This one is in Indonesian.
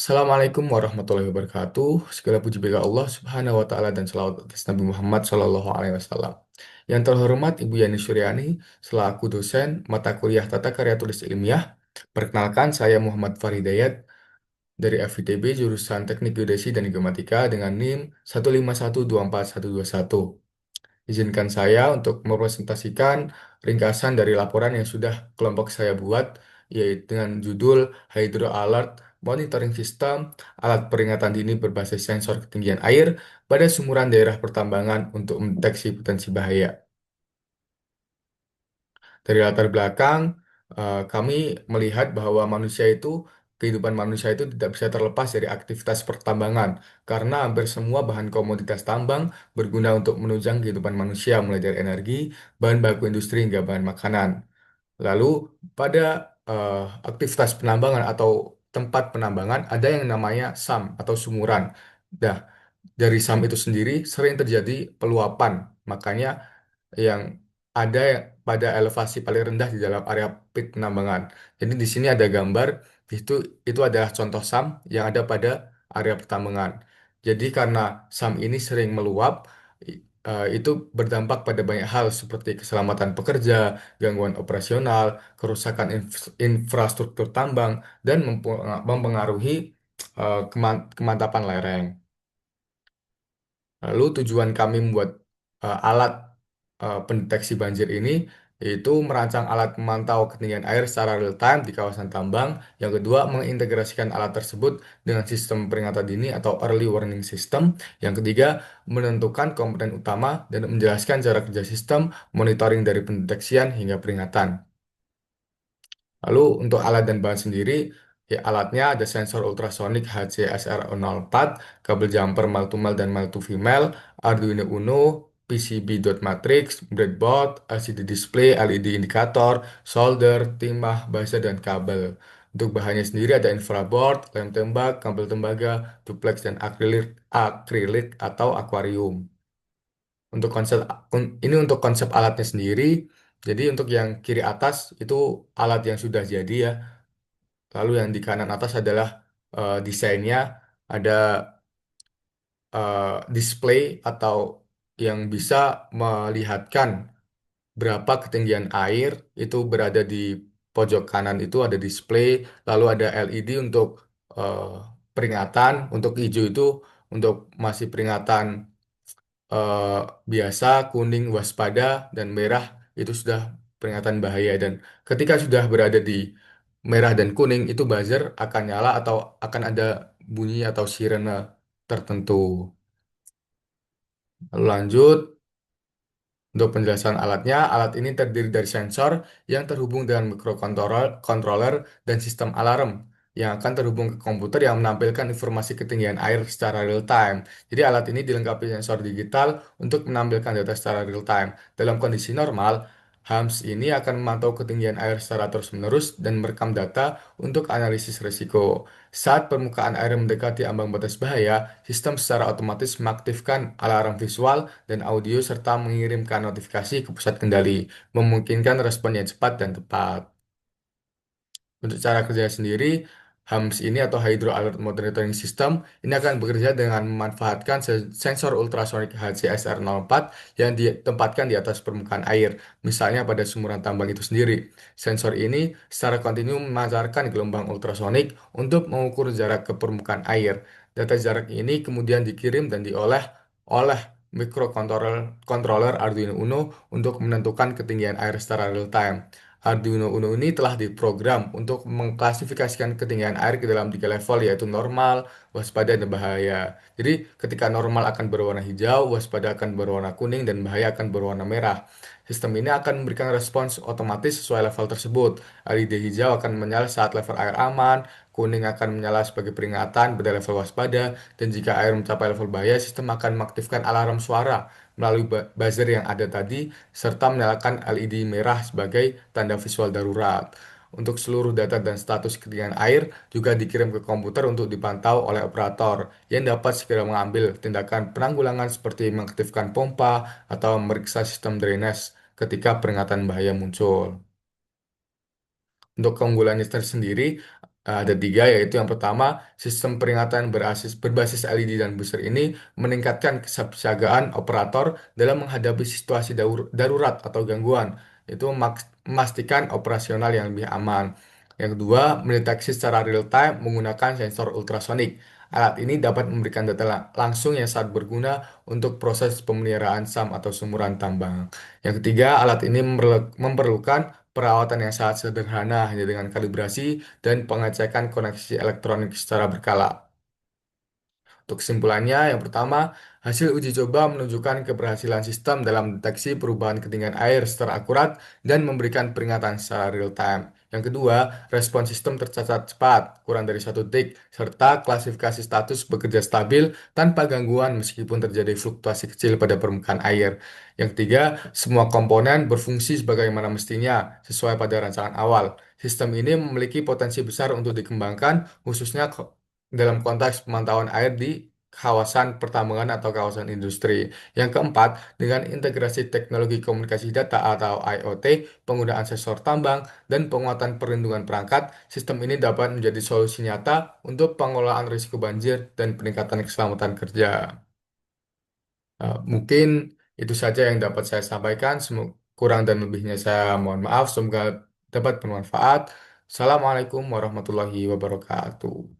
Assalamualaikum warahmatullahi wabarakatuh. Segala puji bagi Allah Subhanahu wa taala dan selawat atas Nabi Muhammad Shallallahu alaihi wasallam. Yang terhormat Ibu Yani Suryani selaku dosen mata kuliah Tata Karya Tulis Ilmiah. Perkenalkan saya Muhammad Faridayat dari FITB jurusan Teknik Geodesi dan Geomatika dengan NIM 151241121. Izinkan saya untuk mepresentasikan ringkasan dari laporan yang sudah kelompok saya buat, yaitu dengan judul Hydro Alert Monitoring System Alat Peringatan Dini Berbasis Sensor Ketinggian Air pada Sumuran Daerah Pertambangan untuk Mendeteksi Potensi Bahaya. Dari latar belakang, kami melihat bahwa kehidupan manusia itu tidak bisa terlepas dari aktivitas pertambangan, karena hampir semua bahan komoditas tambang berguna untuk menunjang kehidupan manusia, mulai dari energi, bahan baku industri, hingga bahan makanan. Lalu, pada aktivitas penambangan atau tempat penambangan, ada yang namanya SAM atau sumuran. Nah, dari SAM itu sendiri sering terjadi peluapan, makanya yang ada pada elevasi paling rendah di dalam area pit penambangan. Jadi di sini ada gambar itu itu adalah contoh SAM yang ada pada area pertambangan. Jadi karena SAM ini sering meluap, itu berdampak pada banyak hal seperti keselamatan pekerja, gangguan operasional, kerusakan infrastruktur tambang, dan mempengaruhi kemantapan lereng. Lalu tujuan kami membuat alat pendeteksi banjir ini yaitu merancang alat memantau ketinggian air secara real time di kawasan tambang. Yang kedua, mengintegrasikan alat tersebut dengan sistem peringatan dini atau early warning system. Yang ketiga, menentukan komponen utama dan menjelaskan cara kerja sistem, monitoring dari pendeteksian hingga peringatan. Lalu untuk alat dan bahan sendiri, ya alatnya ada sensor ultrasonik HCSR04, kabel jumper male to male dan male to female, Arduino Uno, PCB dot matrix, breadboard, LCD display, LED indikator, solder, timah, buzzer, dan kabel. Untuk bahannya sendiri ada infraboard, lem tembak, kabel tembaga, duplex, dan akrilik atau akuarium. Ini untuk konsep alatnya sendiri. Jadi untuk yang kiri atas itu alat yang sudah jadi ya. Lalu yang di kanan atas adalah desainnya, ada eh, display atau yang bisa melihatkan berapa ketinggian air itu berada di pojok kanan itu ada display, lalu ada LED untuk eh, peringatan, untuk hijau itu untuk masih peringatan eh, biasa, kuning waspada, dan merah itu sudah peringatan bahaya. Dan ketika sudah berada di merah dan kuning, itu buzzer akan nyala atau akan ada bunyi atau sirene tertentu. Lalu lanjut. Untuk penjelasan alatnya, alat ini terdiri dari sensor yang terhubung dengan microcontroller controller, dan sistem alarm yang akan terhubung ke komputer yang menampilkan informasi ketinggian air secara real time. Jadi alat ini dilengkapi sensor digital untuk menampilkan data secara real time. Dalam kondisi normal, HAMS ini akan memantau ketinggian air secara terus-menerus dan merekam data untuk analisis risiko. Saat permukaan air mendekati ambang batas bahaya, sistem secara otomatis mengaktifkan alarm visual dan audio serta mengirimkan notifikasi ke pusat kendali, memungkinkan respon yang cepat dan tepat. Untuk cara kerja sendiri, HAMS ini atau Hydro Alert Monitoring System ini akan bekerja dengan memanfaatkan sensor ultrasonik HCSR04 yang ditempatkan di atas permukaan air, misalnya pada sumuran tambang itu sendiri. Sensor ini secara kontinu memancarkan gelombang ultrasonik untuk mengukur jarak ke permukaan air. Data jarak ini kemudian dikirim dan diolah oleh microcontroller Arduino Uno untuk menentukan ketinggian air secara real time. Arduino Uno ini telah diprogram untuk mengklasifikasikan ketinggian air ke dalam tiga level, yaitu normal, waspada, dan bahaya. Jadi ketika normal akan berwarna hijau, waspada akan berwarna kuning, dan bahaya akan berwarna merah. Sistem ini akan memberikan respons otomatis sesuai level tersebut. LED hijau akan menyala saat level air aman, kuning akan menyala sebagai peringatan pada level waspada, dan jika air mencapai level bahaya, sistem akan mengaktifkan alarm suara melalui buzzer yang ada tadi, serta menyalakan LED merah sebagai tanda visual darurat. Untuk seluruh data dan status ketinggian air juga dikirim ke komputer untuk dipantau oleh operator yang dapat segera mengambil tindakan penanggulangan seperti mengaktifkan pompa atau memeriksa sistem drainase ketika peringatan bahaya muncul. Untuk keunggulannya tersendiri, Ada tiga, yaitu yang pertama, sistem peringatan berbasis LED dan booster ini meningkatkan kesiapsiagaan operator dalam menghadapi situasi darurat atau gangguan. Itu memastikan operasional yang lebih aman. Yang kedua, mendeteksi secara real time menggunakan sensor ultrasonik. Alat ini dapat memberikan data langsung yang sangat berguna untuk proses pemeliharaan SAM atau sumuran tambang. Yang ketiga, alat ini memerlukan perawatan yang sangat sederhana hanya dengan kalibrasi dan pengecekan koneksi elektronik secara berkala. Untuk kesimpulannya, yang pertama, hasil uji coba menunjukkan keberhasilan sistem dalam deteksi perubahan ketinggian air secara akurat dan memberikan peringatan secara real time. Yang kedua, respon sistem tercatat cepat, kurang dari 1 detik, serta klasifikasi status bekerja stabil tanpa gangguan meskipun terjadi fluktuasi kecil pada permukaan air. Yang ketiga, semua komponen berfungsi sebagaimana mestinya sesuai pada rancangan awal. Sistem ini memiliki potensi besar untuk dikembangkan, khususnya dalam konteks pemantauan air di kawasan pertambangan atau kawasan industri. Yang keempat, dengan integrasi teknologi komunikasi data atau IoT, penggunaan sensor tambang, dan penguatan perlindungan perangkat, sistem ini dapat menjadi solusi nyata untuk pengelolaan risiko banjir dan peningkatan keselamatan kerja. Mungkin itu saja yang dapat saya sampaikan. Kurang dan lebihnya saya mohon maaf. Semoga dapat bermanfaat. Assalamualaikum warahmatullahi wabarakatuh.